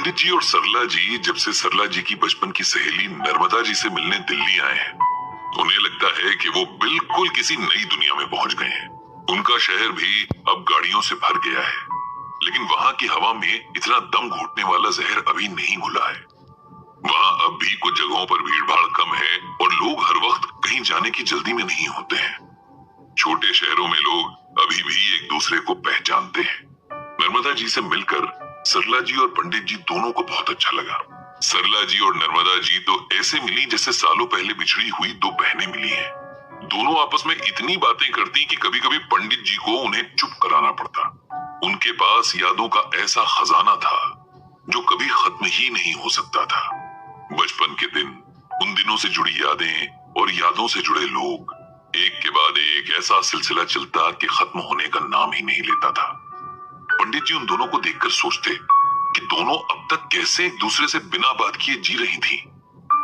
पंडित जी और सरला जी जब से सरला जी की बचपन की सहेली नर्मदा जी से मिलने दिल्ली आए हैं, उन्हें लगता है कि वो बिल्कुल किसी नई दुनिया में पहुंच गए हैं। उनका शहर भी अब गाड़ियों से भर गया है, लेकिन वहां की हवा में इतना दम घुटने वाला जहर अभी नहीं घुला है। वहां अब भी कुछ जगहों पर भीड़ भाड़ कम है और लोग हर वक्त कहीं जाने की जल्दी में नहीं होते हैं। छोटे शहरों में लोग अभी भी एक दूसरे को पहचानते हैं। नर्मदा जी से मिलकर सरला जी और पंडित जी दोनों को बहुत अच्छा लगा। सरला जी और नर्मदा जी तो ऐसे मिली जैसे सालों पहले बिछड़ी हुई दो बहनें मिली हैं। दोनों आपस में इतनी बातें करती कि कभी कभी पंडित जी को उन्हें चुप कराना पड़ता। उनके पास यादों का ऐसा खजाना था जो कभी खत्म ही नहीं हो सकता था। बचपन के दिन, उन दिनों से जुड़ी यादें और यादों से जुड़े लोग, एक के बाद एक ऐसा सिलसिला चलता कि खत्म होने का नाम ही नहीं लेता था। पंडित जी उन दोनों को देखकर सोचते कि दोनों अब तक कैसे एक दूसरे से बिना बात किए जी रही थी।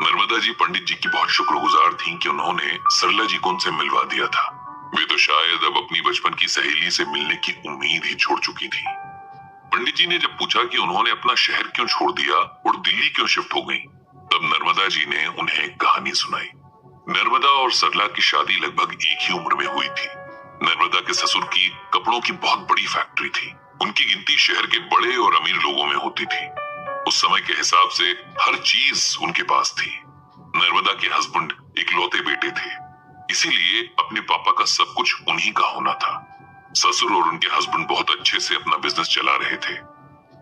नर्मदा जी पंडित जी की बहुत शुक्रगुजार थीं कि उन्होंने सरला जी को उनसे मिलवा दिया था। वे तो शायद अब अपनी बचपन की सहेली से मिलने की उम्मीद ही छोड़ चुकी थी। पंडित जी ने जब पूछा कि उन्होंने अपना शहर क्यों छोड़ दिया और दिल्ली क्यों शिफ्ट हो गई, तब नर्मदा जी ने उन्हें एक कहानी सुनाई। नर्मदा और सरला की शादी लगभग एक ही उम्र में हुई थी। नर्मदा के ससुर की कपड़ों की बहुत बड़ी फैक्ट्री थी। उनकी गिनती शहर के बड़े और अमीर लोगों में होती थी। उस समय के हिसाब से हर चीज उनके पास थी। नर्मदा के हस्बैंड इकलौते बेटे थे, इसीलिए अपने पापा का सब कुछ उन्हीं का होना था। ससुर और उनके हस्बैंड बहुत अच्छे से अपना बिजनेस चला रहे थे।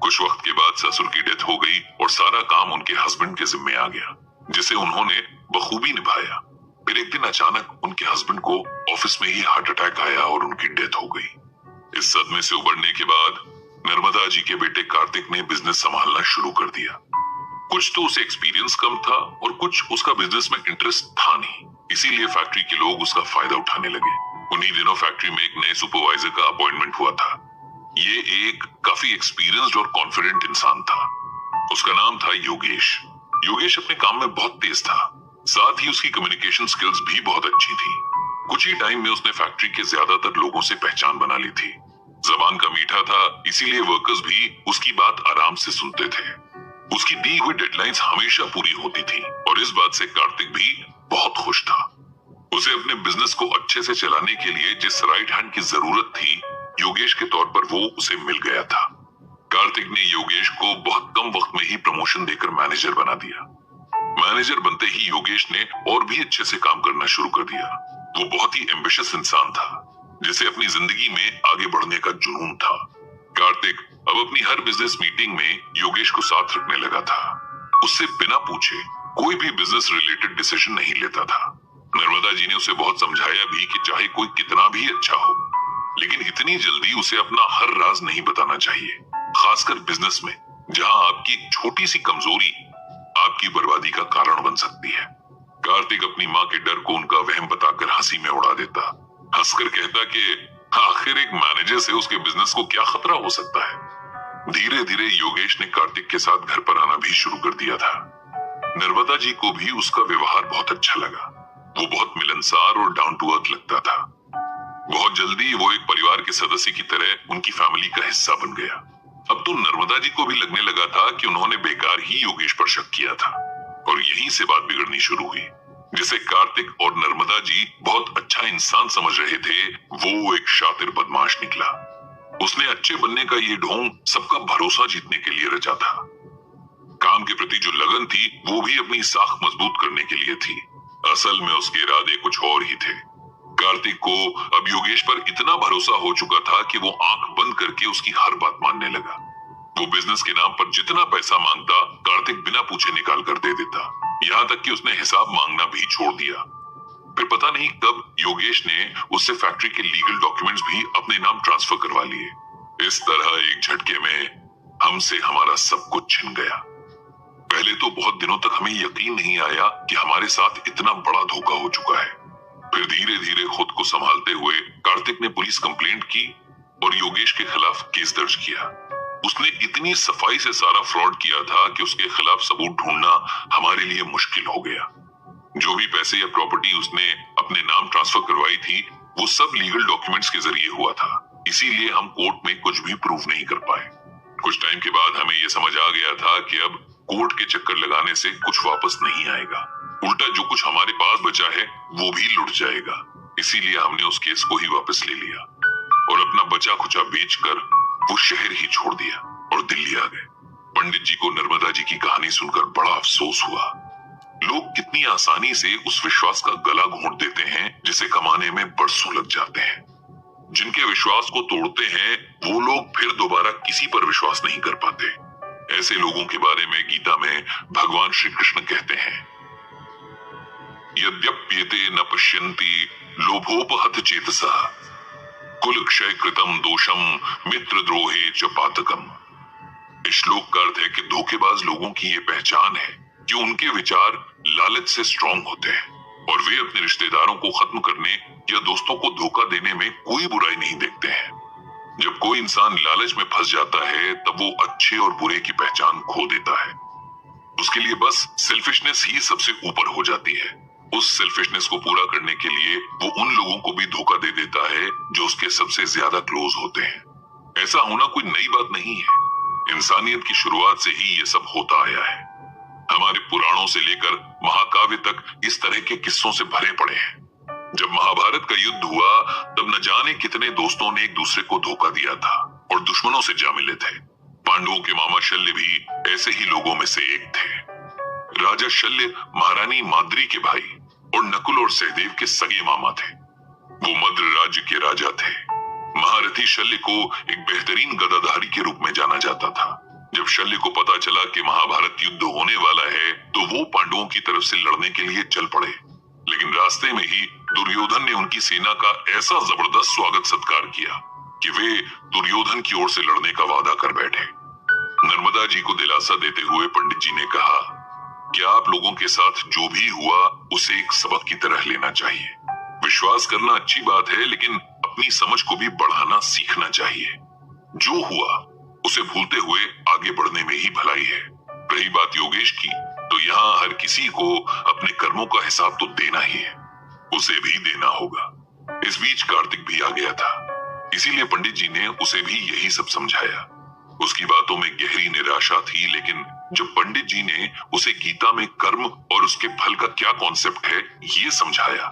कुछ वक्त के बाद ससुर की डेथ हो गई और सारा काम उनके हस्बैंड के जिम्मे आ गया, जिसे उन्होंने बखूबी निभाया। फिर एक दिन अचानक उनके हस्बैंड को ऑफिस में ही हार्ट अटैक आया और उनकी डेथ हो गई। इस सदमे से उबरने के बाद नर्मदा जी के बेटे कार्तिक ने बिजनेस संभालना शुरू कर दिया। कुछ तो उसे एक्सपीरियंस कम था और कुछ उसका बिजनेस में इंटरेस्ट था नहीं, इसीलिए फैक्ट्री के लोग उसका फायदा उठाने लगे। उन्हीं दिनों फैक्ट्री में एक नए सुपरवाइजर का अपॉइंटमेंट हुआ था। ये एक काफी एक्सपीरियंस्ड और कॉन्फिडेंट इंसान था। उसका नाम था योगेश। योगेश अपने काम में बहुत तेज था, साथ ही उसकी कम्युनिकेशन स्किल्स भी बहुत अच्छी थी। कुछ ही टाइम में उसने फैक्ट्री के ज्यादातर लोगों से पहचान बना ली थी। जबान का मीठा था, इसीलिए वर्कर्स भी उसकी बात आराम से सुनते थे। उसकी दी हुई डेडलाइंस हमेशा पूरी होती थी और इस बात से कार्तिक भी बहुत खुश था। उसे अपने बिजनेस को अच्छे से चलाने के लिए जिस राइट हैंड की जरूरत थी, योगेश के तौर पर वो उसे मिल गया था। कार्तिक ने योगेश को बहुत कम वक्त में ही प्रमोशन देकर मैनेजर बना दिया। मैनेजर बनते ही योगेश ने और भी अच्छे से काम करना शुरू कर दिया। वो बहुत ही एम्बिशियस इंसान था, जिसे अपनी जिंदगी में आगे बढ़ने का जुनून था। कार्तिक अब अपनी हर बिजनेस मीटिंग में योगेश को साथ रखने लगा था। उससे बिना पूछे कोई भी बिजनेस रिलेटेड डिसीजन नहीं लेता था। नर्मदा जी ने उसे बहुत समझाया भी कि चाहे कोई कितना भी अच्छा हो, लेकिन इतनी जल्दी उसे अपना हर राज नहीं बताना चाहिए, खासकर बिजनेस में, जहां आपकी एक छोटी सी कमजोरी आपकी बर्बादी का कारण बन सकती है। कार्तिक अपनी माँ के डर को उनका वहम बताकर हंसी में उड़ा देता, हंसकर कहता कि आखिर एक मैनेजर से उसके बिजनेस को क्या खतरा हो सकता है। धीरे धीरे योगेश ने कार्तिक के साथ घर पर आना भी शुरू कर दिया था। नर्मदा जी को भी उसका व्यवहार बहुत अच्छा लगा। वो बहुत मिलनसार और डाउन टू अर्थ लगता था। बहुत जल्दी वो एक परिवार के सदस्य की तरह उनकी फैमिली का हिस्सा बन गया। अब तो नर्मदा जी को भी लगने लगा था कि उन्होंने बेकार ही योगेश पर शक किया था और यहीं से बात बिगड़नी शुरू हुई। जिसे कार्तिक और नर्मदा जी बहुत अच्छा इंसान समझ रहे थे, वो एक शातिर बदमाश निकला। उसने अच्छे बनने का ये ढोंग सबका भरोसा जीतने के लिए रचा था। काम के प्रति जो लगन थी, वो भी अपनी साख मजबूत करने के लिए थी। असल में उसके इरादे कुछ और ही थे। कार्तिक को अब योगेश पर इतना भरोसा हो चुका था कि वो आंख बंद करके उसकी हर बात मानने लगा। वो बिजनेस के नाम पर जितना पैसा मांगता, कार्तिक बिना पूछे निकाल कर दे देता। यहाँ तक कि उसने हिसाब मांगना भी छोड़ दिया। फिर पता नहीं कब योगेश ने उससे फैक्ट्री के लीगल डॉक्यूमेंट्स भी अपने नाम ट्रांसफर करवा लिए। इस तरह एक झटके में हमसे हमारा सब कुछ छिन गया। पहले तो बहुत दिनों तक हमें यकीन नहीं आया कि हमारे साथ इतना बड़ा धोखा हो चुका है। फिर धीरे धीरे खुद को संभालते हुए कार्तिक ने पुलिस कंप्लेंट की और योगेश के खिलाफ केस दर्ज किया। उसने इतनी सफाई से सारा फ्रॉड किया था कि उसके खिलाफ सबूत ढूंढना हमारे लिए मुश्किल हो गया। जो भी पैसे या प्रॉपर्टी उसने अपने नाम ट्रांसफर करवाई थी, वो सब लीगल डॉक्यूमेंट्स के जरिए हुआ था, इसीलिए हम कोर्ट में कुछ भी प्रूव नहीं कर पाए। कुछ टाइम के बाद हमें ये समझ आ गया था कि अब कोर्ट के चक्कर लगाने से कुछ वापस नहीं आएगा, उल्टा जो कुछ हमारे पास बचा है वो भी लुट जाएगा। इसीलिए हमने उस केस को ही वापस ले लिया और अपना बचा खुचा बेचकर वो शहर ही छोड़ दिया और दिल्ली आ गए। पंडित जी को नर्मदा जी की कहानी सुनकर बड़ा अफसोस हुआ। लोग कितनी आसानी से उस विश्वास का गला घोंट देते हैं जिसे कमाने में बरसों लग जाते हैं। जिनके विश्वास को तोड़ते हैं वो लोग फिर दोबारा किसी पर विश्वास नहीं कर पाते। ऐसे लोगों के बारे में गीता में भगवान श्री कृष्ण कहते हैं, यद्यप्येते न पश्यन्ति लोभोपहत चेतसः कुल क्षय कृतम दोषम मित्र द्रोहे च पातकम। इस श्लोक का अर्थ है कि धोखेबाज लोगों की ये पहचान है कि उनके विचार लालच से स्ट्रॉन्ग होते हैं और वे अपने रिश्तेदारों को खत्म करने या दोस्तों को धोखा देने में कोई बुराई नहीं देखते हैं। जब कोई इंसान लालच में फंस जाता है तब वो अच्छे और बुरे की पहचान खो देता है। उसके लिए बस सेल्फिशनेस ही सबसे ऊपर हो जाती है। उस सेल्फिशनेस को पूरा करने के लिए वो उन लोगों को भी धोखा दे देता है जो उसके सबसे ज्यादा क्लोज होते हैं। ऐसा होना कोई नई बात नहीं है, इंसानियत की शुरुआत से ही ये सब होता आया है। हमारे पुराणों से लेकर महाकाव्य तक इस तरह के किस्सों से भरे पड़े हैं। जब महाभारत का युद्ध हुआ तब न जाने कितने दोस्तों ने एक दूसरे को धोखा दिया था और दुश्मनों से जा मिले थे। पांडवों के मामा शल्य भी ऐसे ही लोगों में से एक थे। राजा शल्य महारानी माद्री के भाई और नकुल और सहदेव के सगे मामा थे। वो मद्र राज्य के राजा थे। महारथी शल्य को एक बेहतरीन गदाधारी के रूप में जाना जाता था। जब शल्य को पता चला कि महाभारत युद्ध होने वाला है तो वो पांडवों की तरफ से लड़ने के लिए चल पड़े, लेकिन रास्ते में ही दुर्योधन ने उनकी सेना का ऐसा जबरदस्त स्वागत सत्कार किया कि वे दुर्योधन की ओर से लड़ने का वादा कर बैठे। नर्मदा जी को दिलासा देते हुए पंडित जी ने कहा कि आप लोगों के साथ जो भी हुआ उसे एक सबक की तरह लेना चाहिए। विश्वास करना अच्छी बात है, लेकिन अपनी समझ को भी बढ़ाना सीखना चाहिए। जो हुआ उसे भूलते हुए आगे बढ़ने में ही भलाई है। रही बात योगेश की, तो यहाँ हर किसी को अपने कर्मों का हिसाब तो देना ही है, उसे भी देना होगा। इस बीच कार्तिक भी आ गया था, इसीलिए पंडित जी ने उसे भी यही सब समझाया। उसकी बातों में गहरी निराशा थी, लेकिन जब पंडित जी ने उसे गीता में कर्म और उसके फल का क्या कॉन्सेप्ट है ये समझाया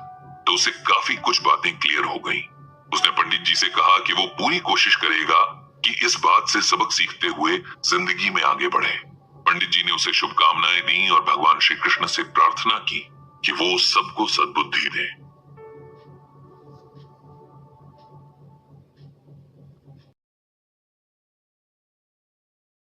तो उसे काफी कुछ बातें क्लियर हो गईं। उसने पंडित जी से कहा कि वो पूरी कोशिश करेगा कि इस बात से सबक सीखते हुए जिंदगी में आगे बढ़े। पंडित जी ने उसे शुभकामनाएं दी और भगवान श्री कृष्ण से प्रार्थना की कि वो सबको सद्बुद्धि दें।